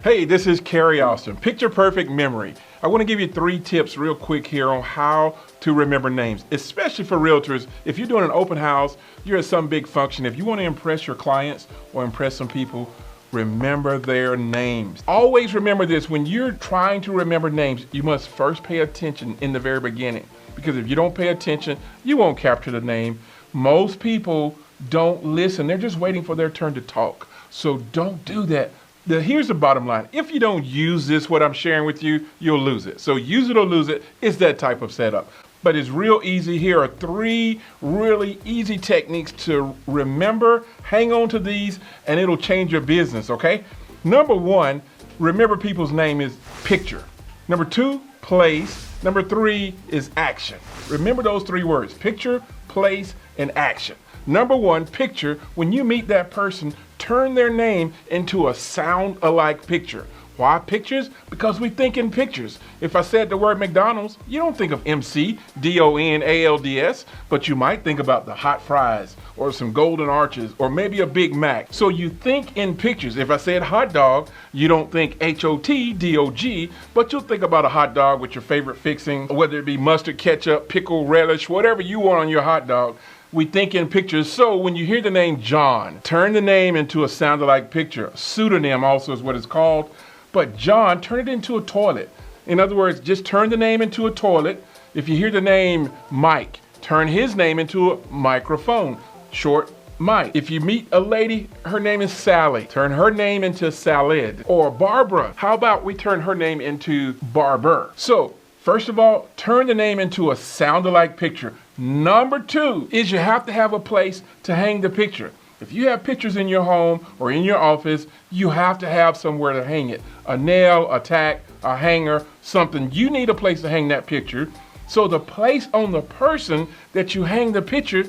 Hey, this is Kerry Austin, Picture Perfect Memory. I want to give you 3 tips real quick here on how to remember names, especially for realtors. If you're doing an open house, you're at some big function, if you want to impress your clients or impress some people, remember their names. Always remember this, when you're trying to remember names, you must first pay attention in the very beginning. Because if you don't pay attention, you won't capture the name. Most people don't listen, they're just waiting for their turn to talk. So don't do that. Here's the bottom line. If you don't use this, what I'm sharing with you, you'll lose it. So use it or lose it. It's that type of setup. But it's real easy. Here are 3 really easy techniques to remember. Hang on to these and it'll change your business, okay? Number 1, remember people's name is picture. Number 2, place. Number 3 is action. Remember those 3 words, picture, place, and action. Number 1, picture. When you meet that person, turn their name into a sound-alike picture. Why pictures? Because we think in pictures. If I said the word McDonald's, you don't think of McDonalds, but you might think about the hot fries or some golden arches or maybe a Big Mac. So you think in pictures. If I said hot dog, you don't think HOTDOG, but you'll think about a hot dog with your favorite fixing, whether it be mustard, ketchup, pickle, relish, whatever you want on your hot dog. We think in pictures. So when you hear the name John, turn the name into a sound-alike picture. A pseudonym also is what it's called. But John, turn it into a toilet. In other words, just turn the name into a toilet. If you hear the name Mike, turn his name into a microphone. Short Mike. If you meet a lady, her name is Sally, turn her name into salad. Or Barbara, how about we turn her name into Barber? So first of all, turn the name into a sound-alike picture. Number 2 is you have to have a place to hang the picture. If you have pictures in your home or in your office, you have to have somewhere to hang it. A nail, a tack, a hanger, something. You need a place to hang that picture. So the place on the person that you hang the picture,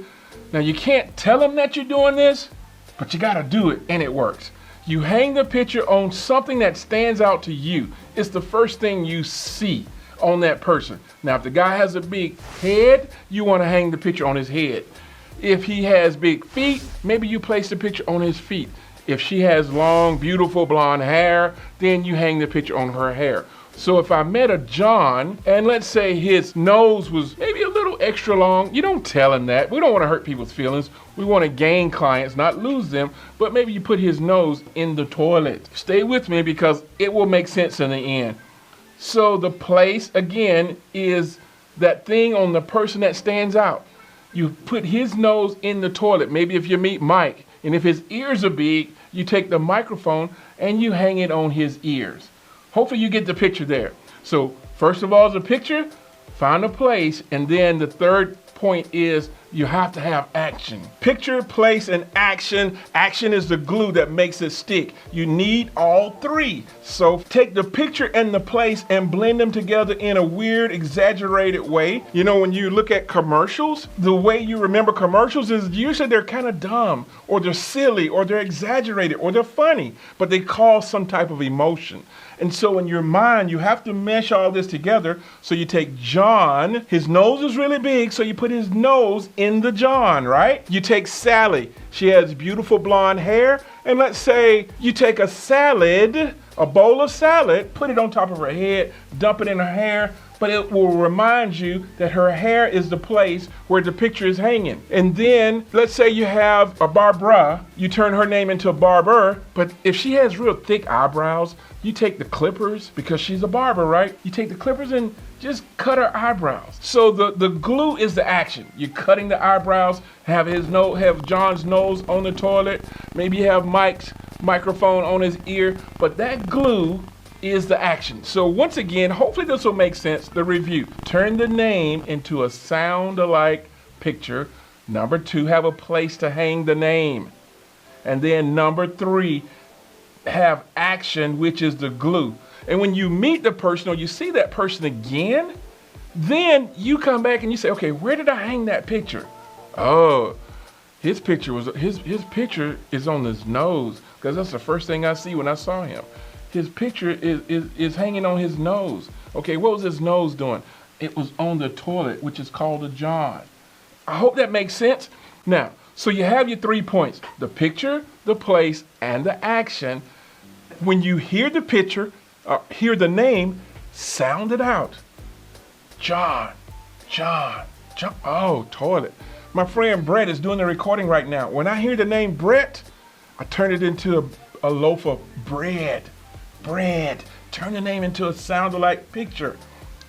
now you can't tell them that you're doing this, but you gotta do it and it works. You hang the picture on something that stands out to you. It's the first thing you see on that person. Now, if the guy has a big head, you want to hang the picture on his head. If he has big feet, maybe you place the picture on his feet. If she has long, beautiful blonde hair, then you hang the picture on her hair. So if I met a John, and let's say his nose was maybe a little extra long, you don't tell him that. We don't want to hurt people's feelings. We want to gain clients, not lose them. But maybe you put his nose in the toilet. Stay with me because it will make sense in the end. So the place, again, is that thing on the person that stands out. You put his nose in the toilet. Maybe if you meet Mike, and if his ears are big, you take the microphone and you hang it on his ears. Hopefully you get the picture there. So first of all is a picture, find a place, and then the third point is you have to have action. Picture, place, and action. Action is the glue that makes it stick. You need all 3. So take the picture and the place and blend them together in a weird, exaggerated way. You know, when you look at commercials, the way you remember commercials is usually they're kind of dumb, or they're silly, or they're exaggerated, or they're funny, but they cause some type of emotion. And so in your mind, you have to mesh all this together. So you take John, his nose is really big, so you put his nose in the John, right? You take Sally, she has beautiful blonde hair, and let's say you take a salad, a bowl of salad, put it on top of her head, dump it in her hair, but it will remind you that her hair is the place where the picture is hanging. And then let's say you have a Barbara, you turn her name into a Barber, but if she has real thick eyebrows, you take the clippers, because she's a barber, right? You take the clippers and just cut her eyebrows. So the glue is the action. You're cutting the eyebrows, have John's nose on the toilet, maybe you have Mike's microphone on his ear, but that glue is the action. So once again, hopefully this will make sense. The review. Turn the name into a sound-alike picture. Number 2, have a place to hang the name. And then number 3, have action, which is the glue. And when you meet the person or you see that person again, then you come back and you say, okay, where did I hang that picture? Oh, his picture is on his nose, because that's the first thing I see when I saw him. His picture is hanging on his nose. Okay, what was his nose doing? It was on the toilet, which is called a John. I hope that makes sense. Now, so you have your 3 points, the picture, the place, and the action. When you hear the picture, hear the name, sound it out. John, John, John. Oh, toilet. My friend Brett is doing the recording right now. When I hear the name Brett, I turn it into a loaf of bread. Bread. Turn the name into a sound-alike picture.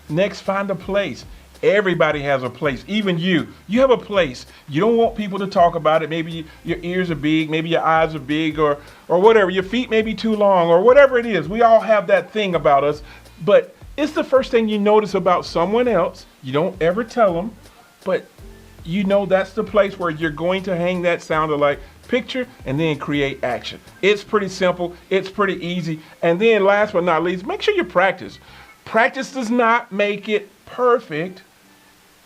Next, find a place. Everybody has a place, even you. You have a place. You don't want people to talk about it. Maybe your ears are big, maybe your eyes are big, or whatever. Your feet may be too long, or whatever it is. We all have that thing about us, but it's the first thing you notice about someone else. You don't ever tell them, but you know that's the place where you're going to hang that sound-alike picture and then create action. It's pretty simple. It's pretty easy. And then last but not least, make sure you practice. Practice does not make it perfect.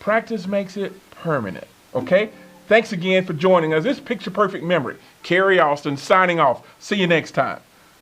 Practice makes it permanent. Okay? Thanks again for joining us. This Picture Perfect Memory. Kerry Austin signing off. See you next time.